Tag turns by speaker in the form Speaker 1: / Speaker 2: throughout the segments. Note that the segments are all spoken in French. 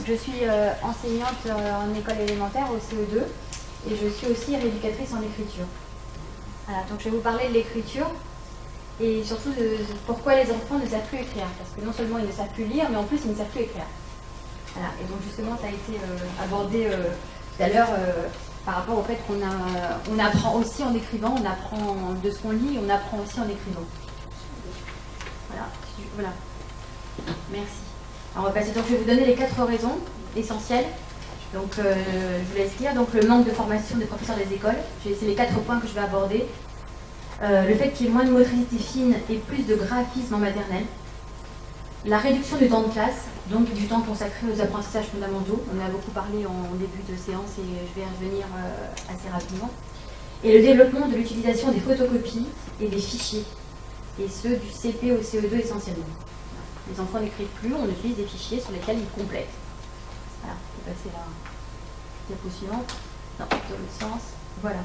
Speaker 1: Je suis enseignante en école élémentaire au CE2 et je suis aussi rééducatrice en écriture. Voilà, donc je vais vous parler de l'écriture et surtout de pourquoi les enfants ne savent plus écrire. Parce que non seulement ils ne savent plus lire, mais en plus ils ne savent plus écrire. Voilà, et donc justement ça a été abordé tout à l'heure par rapport au fait qu'on apprend aussi en écrivant, on apprend de ce qu'on lit, on apprend aussi en écrivant. Voilà. Merci. Alors, on va passer. Donc, je vais vous donner les 4 raisons essentielles. Donc, je vous laisse lire. Donc, le manque de formation des professeurs des écoles. C'est les 4 points que je vais aborder. Le fait qu'il y ait moins de motricité fine et plus de graphisme en maternelle. La réduction du temps de classe, donc du temps consacré aux apprentissages fondamentaux. On en a beaucoup parlé en début de séance et je vais y revenir assez rapidement. Et le développement de l'utilisation des photocopies et des fichiers. Et ceux du CP au CE2 essentiellement. Les enfants n'écrivent plus, on utilise des fichiers sur lesquels ils complètent. Voilà, je vais passer la diapo suivante. Non, dans l'autre sens. Voilà.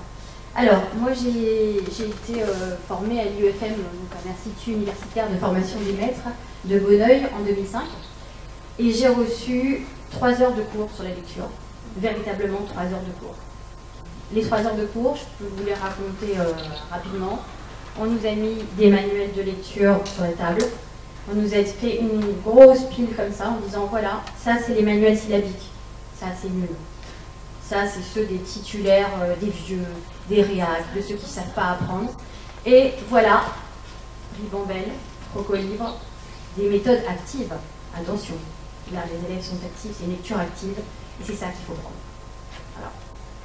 Speaker 1: Alors, moi j'ai été formée à l'IUFM, donc à l'Institut universitaire de formation des maîtres de Bonneuil en 2005. Et j'ai reçu 3 heures de cours sur la lecture. Véritablement 3 heures de cours. Les 3 heures de cours, je peux vous les raconter rapidement. On nous a mis des manuels de lecture sur la table. On nous a fait une grosse pile comme ça en disant voilà, ça c'est les manuels syllabiques. Ça c'est nul. Ça c'est ceux des titulaires, des vieux, des réacs, de ceux qui ne savent pas apprendre. Et voilà, ribambelle, crocolibre, des méthodes actives. Attention, là les élèves sont actifs, c'est une lecture active et c'est ça qu'il faut prendre. Voilà.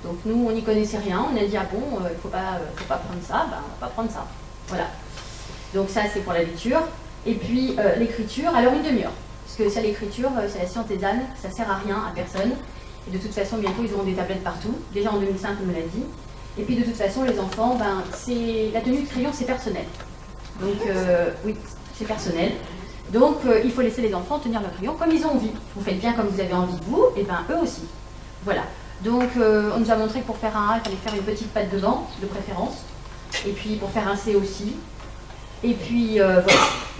Speaker 1: Donc nous on n'y connaissait rien, on a dit ah bon, il ne faut pas prendre ça, ben, on va pas prendre ça. Voilà. Donc ça c'est pour la lecture. Et puis l'écriture, alors une demi-heure. Parce que ça l'écriture, c'est la science des ânes, ça sert à rien, à personne. Et de toute façon, bientôt ils auront des tablettes partout. Déjà en 2005, on me l'a dit. Et puis de toute façon, les enfants, ben, la tenue de crayon, c'est personnel. Donc oui, c'est personnel. Donc il faut laisser les enfants tenir leur crayon comme ils ont envie. Vous faites bien comme vous avez envie de vous, et ben eux aussi. Voilà. Donc on nous a montré que pour faire un A, il fallait faire une petite patte devant, de préférence. Et puis pour faire un C aussi. Et puis voilà,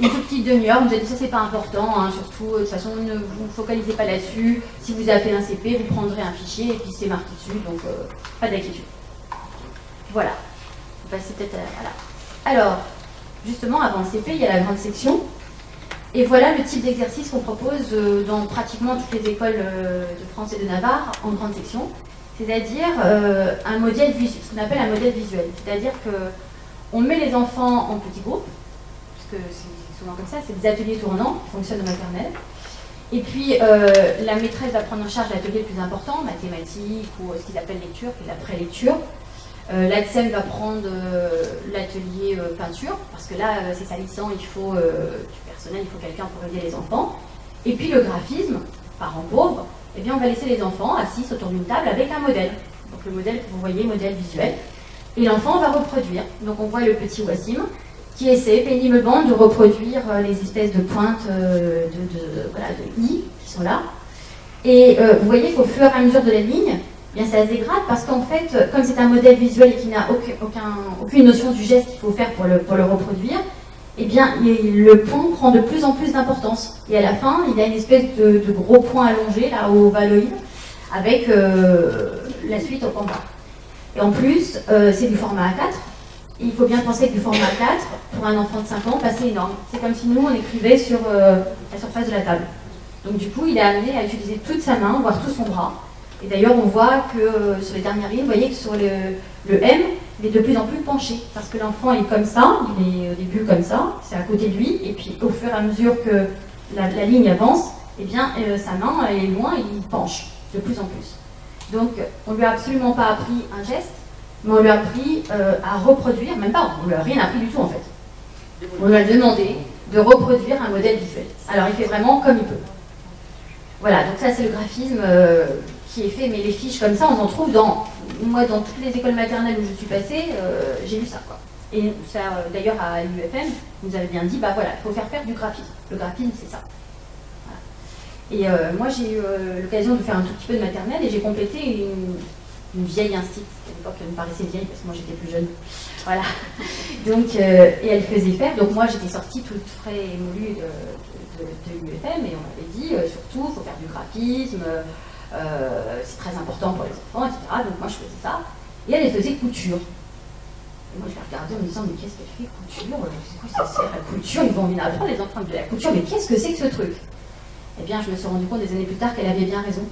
Speaker 1: une toute petite demi-heure, on nous a dit ça c'est pas important, hein, surtout de toute façon ne vous focalisez pas là-dessus. Si vous avez fait un CP, vous prendrez un fichier et puis c'est marqué dessus, donc pas d'inquiétude. Voilà. On va passer peut-être à là. Alors, justement, avant le CP, il y a la grande section. Et voilà le type d'exercice qu'on propose dans pratiquement toutes les écoles de France et de Navarre en grande section. C'est-à-dire un modèle visuel, ce qu'on appelle un modèle visuel. C'est-à-dire que on met les enfants en petits groupes, parce que c'est souvent comme ça, c'est des ateliers tournants qui fonctionnent en maternelle. Et puis la maîtresse va prendre en charge l'atelier le plus important, mathématiques ou ce qu'ils appellent lecture, puis l'après-lecture. L'ADSEM va prendre l'atelier peinture, parce que là c'est salissant, il faut du personnel, il faut quelqu'un pour aider les enfants. Et puis le graphisme, parents pauvres, eh bien on va laisser les enfants assis autour d'une table avec un modèle. Donc le modèle que vous voyez, modèle visuel. Et l'enfant va reproduire. Donc on voit le petit Wassim qui essaie péniblement de reproduire les espèces de pointes de i qui sont là. Et vous voyez qu'au fur et à mesure de la ligne, eh bien ça se dégrade parce qu'en fait, comme c'est un modèle visuel et qu'il n'a aucune notion du geste qu'il faut faire pour le reproduire, eh bien le point prend de plus en plus d'importance. Et à la fin, il a une espèce de gros point allongé là au ovaloïde avec la suite au combat. Et en plus, c'est du format A4. Et il faut bien penser que du format A4, pour un enfant de 5 ans, bah, c'est énorme. C'est comme si nous, on écrivait sur la surface de la table. Donc du coup, il est amené à utiliser toute sa main, voire tout son bras. Et d'ailleurs, on voit que sur les dernières lignes, vous voyez que sur le M, il est de plus en plus penché. Parce que l'enfant est comme ça, il est au début comme ça, c'est à côté de lui. Et puis au fur et à mesure que la ligne avance, eh bien, sa main est loin et il penche de plus en plus. Donc, on ne lui a absolument pas appris un geste, mais on lui a appris à reproduire, même pas, on ne lui a rien appris du tout en fait. On lui a demandé de reproduire un modèle visuel. Alors, il fait vraiment comme il peut. Voilà, donc ça c'est le graphisme qui est fait, mais les fiches comme ça, on en trouve moi dans toutes les écoles maternelles où je suis passée, j'ai lu ça quoi. Et ça, d'ailleurs à l'UFM, vous avez bien dit, bah voilà, il faut faire du graphisme. Le graphisme c'est ça. Et moi j'ai eu l'occasion de faire un tout petit peu de maternelle et j'ai complété une vieille institut, à l'époque elle me paraissait vieille parce que moi j'étais plus jeune. Voilà. Donc, et elle faisait faire, donc moi j'étais sortie toute frais émolue de l'UFM et on m'avait dit surtout il faut faire du graphisme, c'est très important pour les enfants, etc. Donc moi je faisais ça. Et elle faisait couture. Et moi je l'ai regardée en me disant mais qu'est-ce qu'elle fait couture? C'est quoi ça sert la couture? Ils vont venir apprendre les enfants de la couture, mais qu'est-ce que c'est que ce truc? Eh bien je me suis rendu compte des années plus tard qu'elle avait bien raison.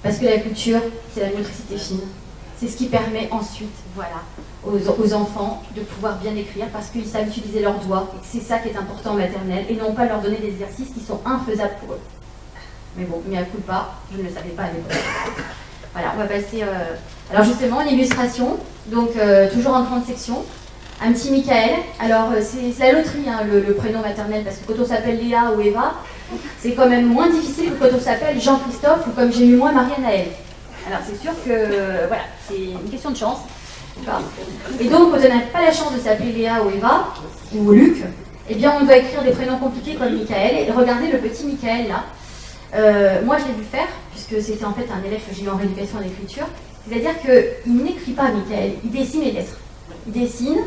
Speaker 1: Parce que la couture, c'est la motricité fine. C'est ce qui permet ensuite, voilà, aux enfants de pouvoir bien écrire parce qu'ils savent utiliser leurs doigts et que c'est ça qui est important en maternelle et non pas leur donner des exercices qui sont infaisables pour eux. Mais bon, mais à coup pas, je ne le savais pas à l'époque. Voilà, on va passer... Alors justement, l'illustration, donc toujours en grande section. Un petit Michael. Alors c'est la loterie, hein, le prénom maternel, parce que quand on s'appelle Léa ou Eva, c'est quand même moins difficile que quand on s'appelle Jean-Christophe ou comme j'ai eu moi, Marie-Anaëlle. Alors c'est sûr que, voilà, c'est une question de chance. Et donc, quand on n'a pas la chance de s'appeler Léa ou Eva, ou Luc, eh bien on doit écrire des prénoms compliqués comme Michael. Et regardez le petit Michael là. Moi je l'ai vu faire, puisque c'était en fait un élève que j'ai eu en rééducation en écriture. C'est-à-dire qu'il n'écrit pas Michael, il dessine les lettres. Il dessine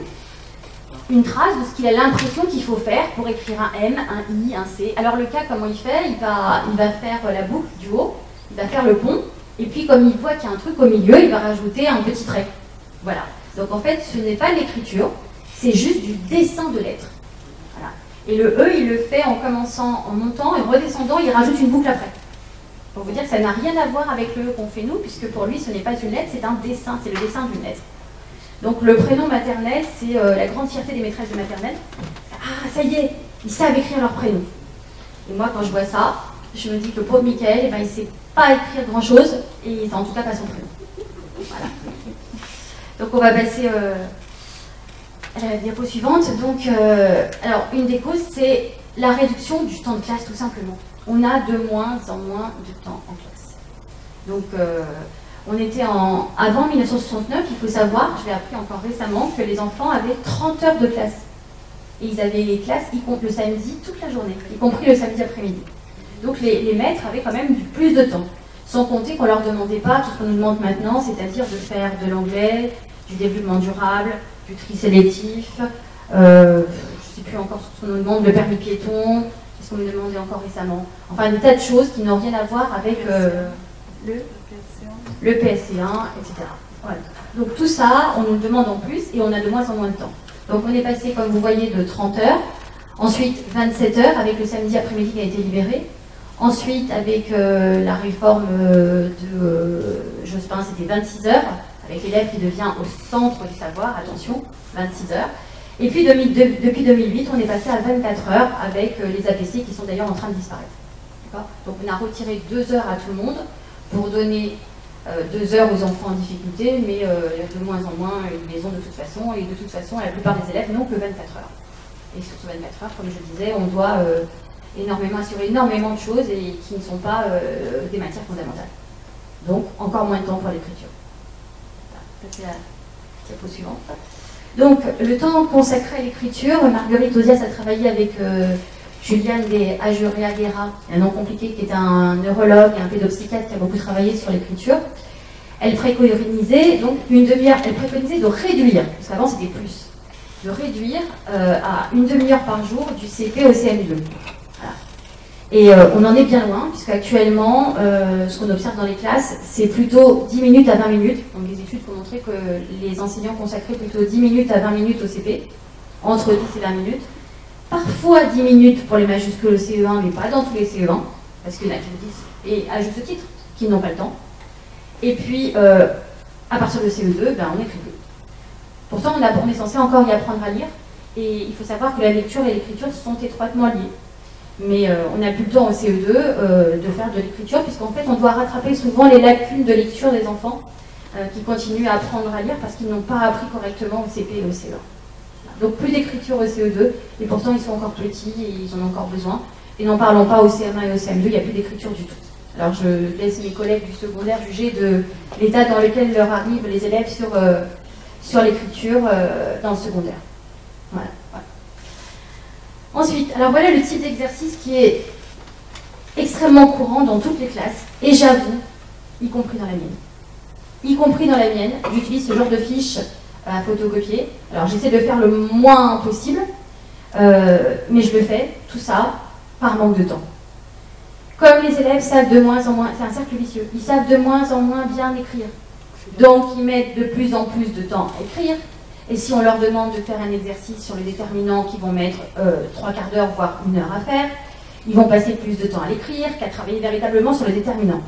Speaker 1: une trace de ce qu'il a l'impression qu'il faut faire pour écrire un M, un I, un C. Alors le cas, comment il fait? Il va faire la boucle du haut, il va faire le pont, et puis comme il voit qu'il y a un truc au milieu, il va rajouter un petit trait. Voilà. Donc en fait, ce n'est pas l'écriture, c'est juste du dessin de lettres. Voilà. Et le E, il le fait en commençant, en montant, et en redescendant, il rajoute une boucle après. Pour vous dire que ça n'a rien à voir avec le E qu'on fait nous, puisque pour lui, ce n'est pas une lettre, c'est un dessin, c'est le dessin d'une lettre. Donc le prénom maternel, c'est la grande fierté des maîtresses de maternelle. Ah, ça y est, ils savent écrire leur prénom. Et moi, quand je vois ça, je me dis que le pauvre Michael, eh ben, il ne sait pas écrire grand-chose, et en tout cas pas son prénom. Voilà. Donc on va passer à la diapo suivante. Donc, alors, une des causes, c'est la réduction du temps de classe, tout simplement. On a de moins en moins de temps en classe. Donc, on était avant 1969, il faut savoir, je l'ai appris encore récemment, que les enfants avaient 30 heures de classe. Et ils avaient les classes le samedi toute la journée, y compris le samedi après-midi. Donc les maîtres avaient quand même du plus de temps. Sans compter qu'on ne leur demandait pas tout ce qu'on nous demande maintenant, c'est-à-dire de faire de l'anglais, du développement durable, du tri sélectif, je ne sais plus encore ce qu'on nous demande, le permis piéton, qu'est-ce qu'on me demandait encore récemment. Enfin, des tas de choses qui n'ont rien à voir avec le PSC1, etc. Voilà. Donc tout ça, on nous le demande en plus et on a de moins en moins de temps. Donc on est passé, comme vous voyez, de 30 heures, ensuite 27 heures avec le samedi après-midi qui a été libéré, ensuite avec la réforme de Jospin, c'était 26 heures, avec l'élève qui devient au centre du savoir, attention, 26 heures. Et puis depuis 2008, on est passé à 24 heures avec les APC qui sont d'ailleurs en train de disparaître. Donc on a retiré 2 heures à tout le monde pour donner 2 heures aux enfants en difficulté, mais de moins en moins ils les ont de toute façon, et de toute façon la plupart des élèves n'ont que 24 heures. Et sur ces 24 heures, comme je disais, on doit assurer énormément de choses et qui ne sont pas des matières fondamentales. Donc encore moins de temps pour l'écriture. C'est la diapo suivante. Donc le temps consacré à l'écriture, Marguerite Odias a travaillé avec Julian de Ajuria-Guerra, un nom compliqué, qui est un neurologue et un pédopsychiatre qui a beaucoup travaillé sur l'écriture. Elle préconisait donc une demi-heure, elle préconisait de réduire, parce qu'avant c'était plus, de réduire à une demi-heure par jour du CP au CM2. Voilà. Et on en est bien loin, puisqu'actuellement, ce qu'on observe dans les classes, c'est plutôt 10 minutes à 20 minutes. Donc les études ont montré que les enseignants consacraient plutôt 10 minutes à 20 minutes au CP, entre 10 et 20 minutes. Parfois 10 minutes pour les majuscules au CE1, mais pas dans tous les CE1, parce qu'il y en a qui le disent, et à juste titre, qui n'ont pas le temps. Et puis, à partir de CE2, ben, on n'écrit plus. Pourtant, on est censé encore y apprendre à lire, et il faut savoir que la lecture et l'écriture sont étroitement liées. Mais on n'a plus le temps au CE2 de faire de l'écriture, puisqu'en fait, on doit rattraper souvent les lacunes de lecture des enfants qui continuent à apprendre à lire parce qu'ils n'ont pas appris correctement au CP et au CE1. Donc plus d'écriture au CE2, et pourtant ils sont encore petits et ils en ont encore besoin. Et n'en parlons pas au CM1 et au CM2, il n'y a plus d'écriture du tout. Alors je laisse mes collègues du secondaire juger de l'état dans lequel leur arrivent les élèves sur l'écriture dans le secondaire. Voilà. Ensuite, alors voilà le type d'exercice qui est extrêmement courant dans toutes les classes, et j'avoue, y compris dans la mienne. y compris dans la mienne. J'utilise ce genre de fiches à photocopier. Alors j'essaie de faire le moins possible, mais je le fais, tout ça, par manque de temps. Comme les élèves savent de moins en moins, c'est un cercle vicieux, ils savent de moins en moins bien écrire. Donc ils mettent de plus en plus de temps à écrire. Et si on leur demande de faire un exercice sur les déterminants qu'ils vont mettre 3/4 d'heure, voire 1 heure à faire, ils vont passer plus de temps à l'écrire qu'à travailler véritablement sur les déterminants.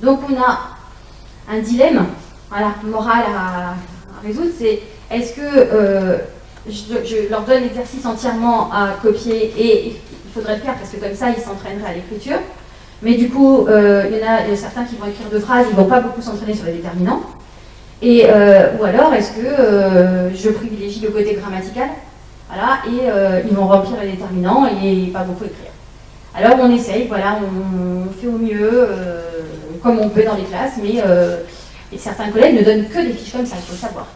Speaker 1: Donc on a un dilemme, voilà, moral à résoudre, c'est est-ce que je leur donne l'exercice entièrement à copier et il faudrait le faire parce que comme ça ils s'entraîneraient à l'écriture, mais du coup il y en a certains qui vont écrire 2 phrases, ils ne vont pas beaucoup s'entraîner sur les déterminants, et, ou alors est-ce que je privilégie le côté grammatical, voilà, et ils vont remplir les déterminants et pas beaucoup écrire. Alors on essaye, voilà, on fait au mieux, comme on peut dans les classes, mais et certains collègues ne donnent que des fiches comme ça, il faut le savoir.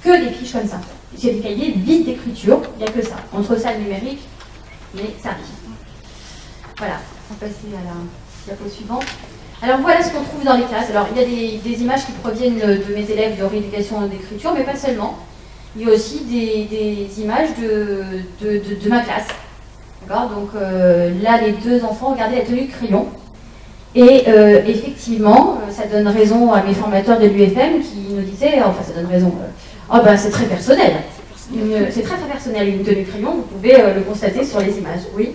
Speaker 1: Que des fiches comme ça. C'est des cahiers vides d'écriture, il n'y a que ça. Entre ça et le numérique, mais ça arrive. Voilà, on va passer à la diapo suivante. Alors voilà ce qu'on trouve dans les classes. Alors il y a des images qui proviennent de mes élèves de rééducation d'écriture, mais pas seulement. Il y a aussi des images de ma classe. D'accord, donc là, les 2 enfants regardaient la tenue de crayon. Et effectivement, ça donne raison à mes formateurs de l'UFM qui nous disaient, enfin ça donne raison, oh ben c'est très personnel. C'est très très personnel, une tenue de crayon, vous pouvez le constater sur les images. Oui.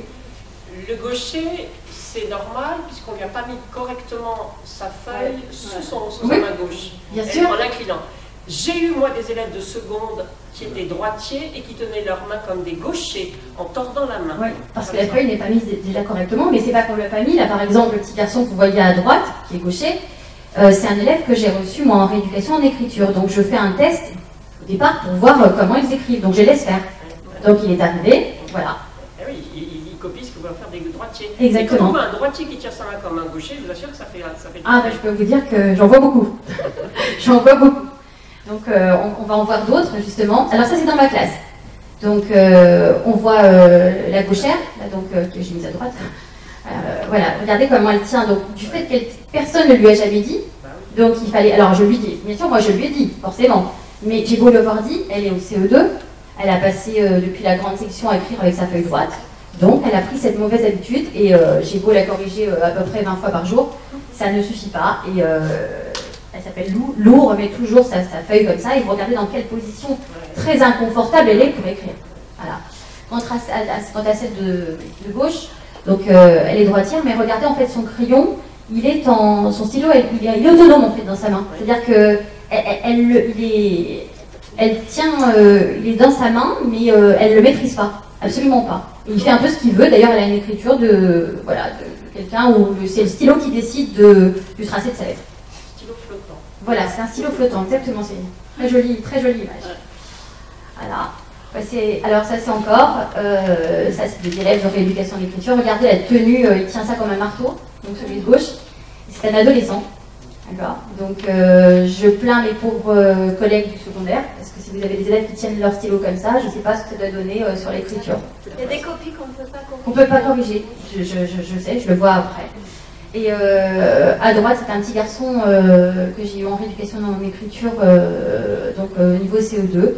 Speaker 2: Le gaucher, c'est normal puisqu'on lui a pas mis correctement sa feuille sous sa main gauche.
Speaker 1: Bien sûr.
Speaker 2: En l'inclinant. J'ai eu, moi, des élèves de seconde qui étaient droitiers et qui tenaient leurs mains comme des gauchers en tordant la main.
Speaker 1: Oui, parce que la feuille n'est pas mise déjà correctement, mais c'est pas qu'on ne l'a pas mis. Là, par exemple, le petit garçon que vous voyez à droite, qui est gaucher, c'est un élève que j'ai reçu, moi, en rééducation en écriture. Donc, je fais un test, au départ, pour voir comment ils écrivent. Donc, je laisse faire. Donc, il est arrivé, voilà.
Speaker 2: Et oui, il copie ce que vont faire des droitiers.
Speaker 1: Exactement.
Speaker 2: Et quand on voit un droitier qui tire sa main comme un gaucher, je vous assure que ça fait
Speaker 1: Ah, ben, je peux vous dire que j'en vois beaucoup. J'en vois beaucoup. Donc on va en voir d'autres justement. Alors ça c'est dans ma classe. Donc on voit la gauchère, là, donc, que j'ai mise à droite. Voilà, regardez comment elle tient. Donc du fait que personne ne lui a jamais dit, donc il fallait. Alors je lui dis, bien sûr moi je lui ai dit, forcément. Mais j'ai beau le avoir dit, elle est au CE2, elle a passé depuis la grande section à écrire avec sa feuille droite. Donc elle a pris cette mauvaise habitude et j'ai beau la corriger à peu près 20 fois par jour, ça ne suffit pas. Et elle s'appelle Lou. Lou remet toujours sa feuille comme ça et vous regardez dans quelle position très inconfortable elle est pour écrire. Voilà. Quant à celle de gauche, donc elle est droitière, mais regardez en fait son crayon, il est son stylo, il est autonome en fait dans sa main. C'est-à-dire que elle tient, il est dans sa main, mais elle le maîtrise pas, absolument pas. Et il fait un peu ce qu'il veut. D'ailleurs, elle a une écriture de quelqu'un où c'est le stylo qui décide du tracé de sa lettre.
Speaker 2: Flottant.
Speaker 1: Voilà, c'est un stylo flottant, exactement, c'est très jolie image. Voilà. Alors ça c'est encore, ça c'est des élèves de rééducation d'écriture. Regardez la tenue, il tient ça comme un marteau, donc celui de gauche. C'est un adolescent, d'accord. Donc je plains mes pauvres collègues du secondaire, parce que si vous avez des élèves qui tiennent leur stylo comme ça, je ne sais pas ce que ça doit donner sur l'écriture.
Speaker 3: Il y a des copies qu'on ne peut pas corriger.
Speaker 1: On ne peut pas corriger, je sais, je le vois après. Et à droite, c'est un petit garçon que j'ai eu en rééducation en écriture, donc niveau CE2,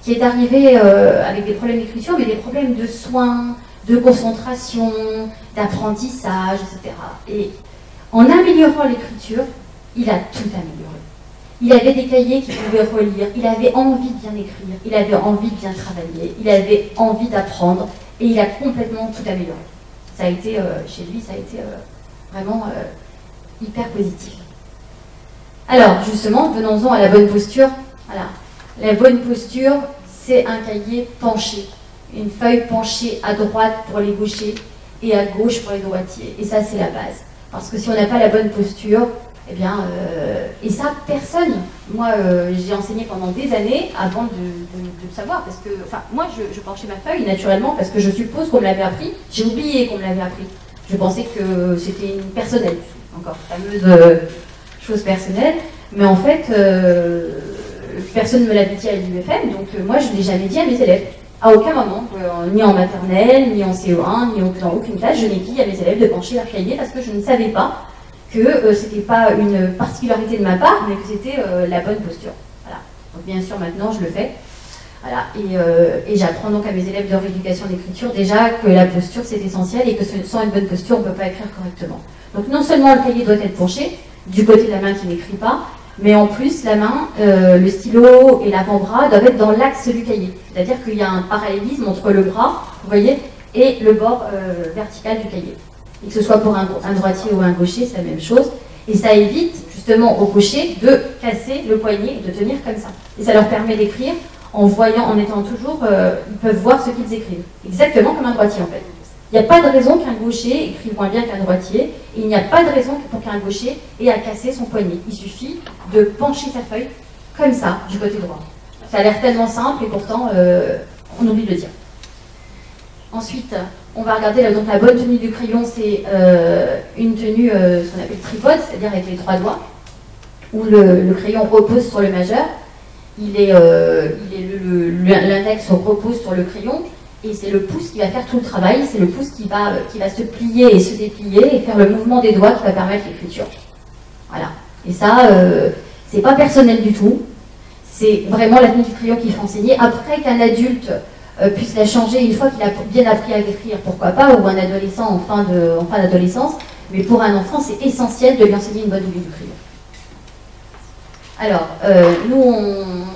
Speaker 1: qui est arrivé avec des problèmes d'écriture, mais des problèmes de soins, de concentration, d'apprentissage, etc. Et en améliorant l'écriture, il a tout amélioré. Il avait des cahiers qu'il pouvait relire, il avait envie de bien écrire, il avait envie de bien travailler, il avait envie d'apprendre, et il a complètement tout amélioré. Ça a été, chez lui, ça a été vraiment hyper positif. Alors, justement, venons-en à la bonne posture. Voilà. La bonne posture, c'est un cahier penché. Une feuille penchée à droite pour les gauchers et à gauche pour les droitiers. Et ça, c'est la base. Parce que si on n'a pas la bonne posture, eh bien, et ça, personne. Moi, j'ai enseigné pendant des années avant de le savoir. Parce que, enfin, moi, je penchais ma feuille naturellement parce que je suppose qu'on me l'avait appris. J'ai oublié qu'on me l'avait appris. Je pensais que c'était une personnelle, encore fameuse chose personnelle. Mais en fait, personne ne me l'avait dit à l'UFM, donc moi, je ne l'ai jamais dit à mes élèves. À aucun moment, ni en maternelle, ni en CE1, ni dans aucune classe, je n'ai dit à mes élèves de pencher leur cahier parce que je ne savais pas que c'était pas une particularité de ma part, mais que c'était la bonne posture. Voilà. Donc bien sûr, maintenant, je le fais. Voilà. Et j'apprends donc à mes élèves de rééducation d'écriture déjà que la posture, c'est essentiel et que sans une bonne posture, on ne peut pas écrire correctement. Donc non seulement le cahier doit être penché, du côté de la main qui n'écrit pas, mais en plus, la main, le stylo et l'avant-bras doivent être dans l'axe du cahier. C'est-à-dire qu'il y a un parallélisme entre le bras, vous voyez, et le bord vertical du cahier. Et que ce soit pour un droitier ou un gaucher, c'est la même chose. Et ça évite justement aux gauchers de casser le poignet et de tenir comme ça. Et ça leur permet d'écrire en voyant, en étant toujours, ils peuvent voir ce qu'ils écrivent. Exactement comme un droitier en fait. Il n'y a pas de raison qu'un gaucher écrive moins bien qu'un droitier, et il n'y a pas de raison pour qu'un gaucher ait à casser son poignet. Il suffit de pencher sa feuille comme ça, du côté droit. Ça a l'air tellement simple et pourtant on oublie de le dire. Ensuite, on va regarder donc la bonne tenue du crayon, c'est une tenue, ce qu'on appelle tripode, c'est-à-dire avec les 3 doigts, où le crayon repose sur le majeur, l'index repose sur le crayon, et c'est le pouce qui va faire tout le travail, c'est le pouce qui va se plier et se déplier et faire le mouvement des doigts qui va permettre l'écriture. Voilà. Et ça, c'est pas personnel du tout, c'est vraiment la tenue du crayon qu'il faut enseigner. Après qu'un adulte puisse la changer une fois qu'il a bien appris à écrire, pourquoi pas, ou un adolescent en fin d'adolescence, mais pour un enfant, c'est essentiel de lui enseigner une bonne tenue du crayon. Alors, nous,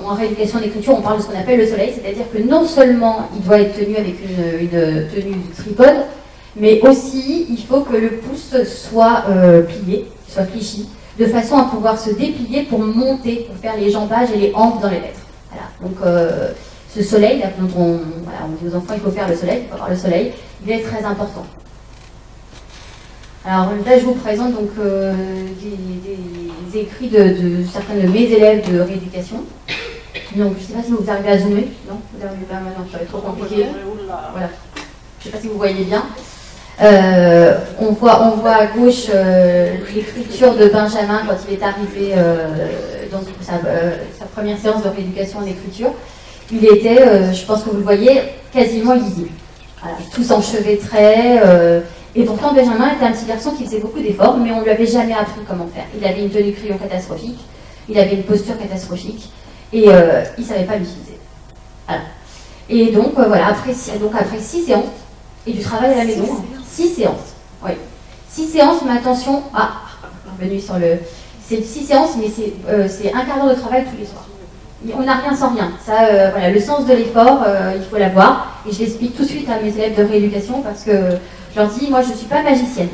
Speaker 1: en rééducation d'écriture, on parle de ce qu'on appelle le soleil, c'est-à-dire que non seulement il doit être tenu avec une tenue du tripode, mais aussi il faut que le pouce soit plié, soit fléchi, de façon à pouvoir se déplier pour monter, pour faire les jambages et les hampes dans les lettres. Voilà. Donc, ce soleil, là, quand on dit aux enfants il faut faire le soleil, il faut avoir le soleil, il est très important. Alors là, je vous présente donc des écrits de certains de mes élèves de rééducation. Donc, je ne sais pas si vous arrivez à zoomer. Non, vous n'arrivez pas maintenant, ça va être trop compliqué. Voilà. Je ne sais pas si vous voyez bien. On voit à gauche l'écriture de Benjamin quand il est arrivé dans sa première séance de rééducation en écriture. Il était, je pense que vous le voyez, quasiment illisible. Voilà, tout s'enchevêtrait. Et pourtant, Benjamin était un petit garçon qui faisait beaucoup d'efforts, mais on ne lui avait jamais appris comment faire. Il avait une tenue crayon catastrophique, il avait une posture catastrophique, et il ne savait pas l'utiliser. Voilà. Et donc, voilà, après 6 séances, et du travail à la maison, 6 séances. Oui. 6 séances, mais attention, revenu sur le... C'est 6 séances, mais c'est un quart d'heure de travail tous les soirs. On n'a rien sans rien. Ça, voilà, le sens de l'effort, il faut l'avoir. Et je l'explique tout de suite à mes élèves de rééducation parce que je leur dis, moi je ne suis pas magicienne.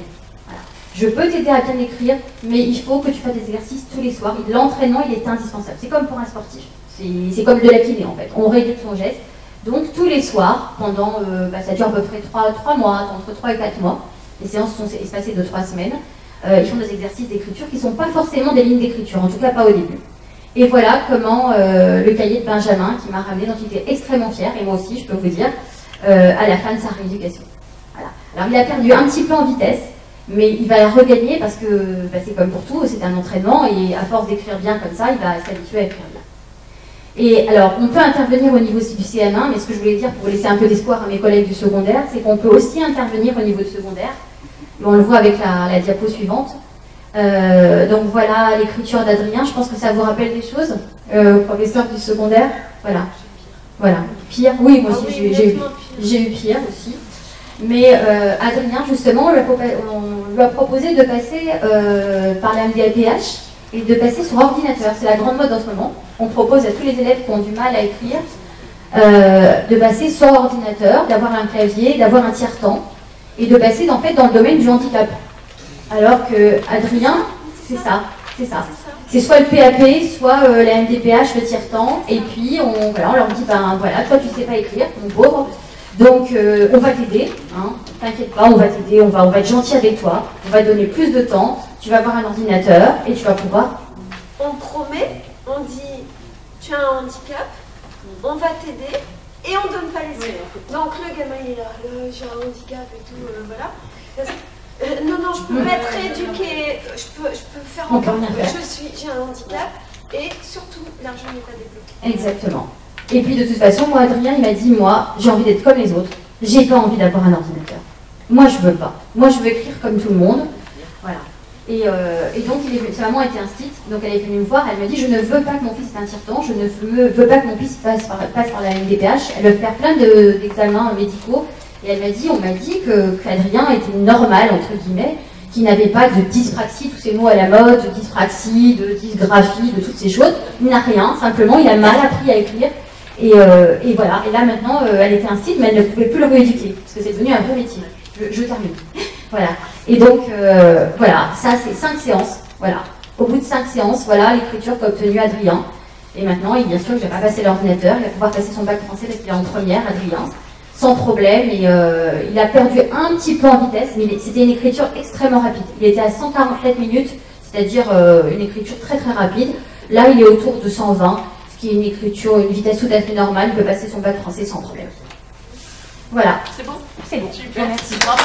Speaker 1: Voilà. Je peux t'aider à bien écrire, mais il faut que tu fasses des exercices tous les soirs. L'entraînement, il est indispensable. C'est comme pour un sportif. C'est comme de la kiné en fait. On rééduque son geste. Donc tous les soirs, pendant, ça dure à peu près 3 mois, entre 3 et 4 mois. Les séances sont espacées de 3 semaines. Ils font des exercices d'écriture qui ne sont pas forcément des lignes d'écriture, en tout cas pas au début. Et voilà comment le cahier de Benjamin, qui m'a ramené, dont il était extrêmement fier, et moi aussi, je peux vous dire, à la fin de sa rééducation. Voilà. Alors il a perdu un petit peu en vitesse, mais il va la regagner parce que c'est comme pour tout, c'est un entraînement, et à force d'écrire bien comme ça, il va s'habituer à écrire bien. Et alors, on peut intervenir au niveau du CM1, mais ce que je voulais dire pour laisser un peu d'espoir à mes collègues du secondaire, c'est qu'on peut aussi intervenir au niveau du secondaire. Et on le voit avec la diapo suivante. Donc voilà l'écriture d'Adrien, je pense que ça vous rappelle des choses, professeur du secondaire, voilà. Pire, oui, moi aussi j'ai eu pire aussi. Mais Adrien, justement, on lui a proposé de passer par la MDAPH et de passer sur ordinateur. C'est la grande mode en ce moment. On propose à tous les élèves qui ont du mal à écrire de passer sur ordinateur, d'avoir un clavier, d'avoir un tiers-temps et de passer en fait dans le domaine du handicap. Alors que Adrien, c'est ça. C'est soit le PAP, soit la MDPH, le tiers-temps, et puis on leur dit, voilà, toi tu sais pas écrire, mon pauvre, donc on va t'aider, hein, t'inquiète pas, on va t'aider, on va être gentil avec toi, on va te donner plus de temps, tu vas avoir un ordinateur, et tu vas pouvoir...
Speaker 3: On promet, on dit, tu as un handicap, on va t'aider, et on donne pas les aides. Donc le gamin il est là, j'ai un handicap et tout, voilà. Non, je peux m'être éduquée, je peux faire encore, j'ai un handicap et surtout l'argent n'est pas débloqué.
Speaker 1: Exactement. Et puis de toute façon, moi Adrien il m'a dit, moi j'ai envie d'être comme les autres, j'ai pas envie d'avoir un ordinateur. Moi je veux pas. Moi je veux écrire comme tout le monde. Voilà. Et donc, sa maman était instite, donc elle est venue me voir, elle m'a dit, je ne veux pas que mon fils ait un tire-temps, je ne veux pas que mon fils passe par la MDPH, elle veut faire plein d'examens médicaux, et elle m'a dit, on m'a dit qu'Adrien était normal, entre guillemets, qu'il n'avait pas de dyspraxie, tous ces mots à la mode, de dyspraxie, de dysgraphie, de toutes ces choses, il n'a rien, simplement il a mal appris à écrire, et voilà, et là maintenant, elle était instite, mais elle ne pouvait plus le rééduquer, parce que c'est devenu un vrai métier. Je termine. Voilà. Et donc, voilà, ça c'est 5 séances. Voilà. Au bout de 5 séances, voilà l'écriture qu'a obtenue Adrien. Et maintenant, bien sûr, je vais pas passer l'ordinateur, il va pouvoir passer son bac français parce qu'il est en première, Adrien, sans problème. Et il a perdu un petit peu en vitesse, mais c'était une écriture extrêmement rapide. Il était à 147 minutes, c'est-à-dire une écriture très très rapide. Là, il est autour de 120, ce qui est une écriture, une vitesse tout à fait normale. Il peut passer son bac français sans problème. Voilà.
Speaker 2: C'est bon?
Speaker 1: C'est bon.
Speaker 2: Super. Merci. Bravo.